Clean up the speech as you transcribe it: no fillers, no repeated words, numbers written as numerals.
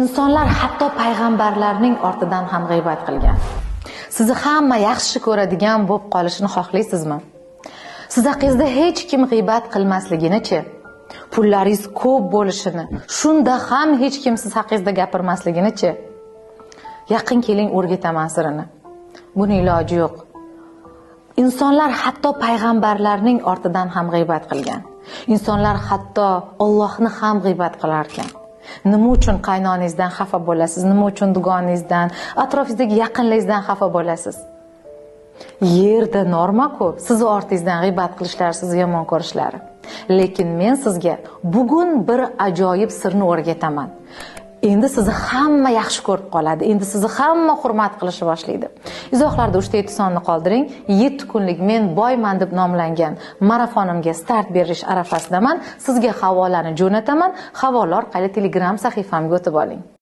Insonlar hatto payg'ambarlarning ortidan ham g'iybat qilgan. Sizni hamma yaxshi ko'radigan bo'lib qolishini xohlaysizmi? Siz haqingizda hech kim g'iybat qilmasligini-chi? Pullaringiz ko'p bo'lishini, shunda ham hech kim siz haqingizda gapirmasligini-chi? Yaqin keling, o'rgataman sirini. Buni iloji yo'q. Insonlar hatto payg'ambarlarning ortidan ham g'iybat qilgan. Insonlar hatto Allohni ham g'iybat qilar ekan. Nima uchun qaynonangizdan xafa bo'lasiz? Nima uchun dugonangizdan, atrofingizdagi yaqinlaringizdan xafa bo'lasiz? Yerda norma-ku, siz ortingizdan g'iybat qilishlari, sizni yomon ko'rishlari. Lekin men sizga bugun bir ajoyib sirni o'rgataman. Endi sizni hamma yaxshi ko'rib qoladi. Endi sizni hamma hurmat qilishni boshlaydi. Izohlarda 3-7 sonni qoldiring. 7 kunlik men boyman deb nomlangan marafonimga start berish arafasidaman. Sizga havolani jo'nataman. Havola orqali Telegram sahifamga o'tib oling.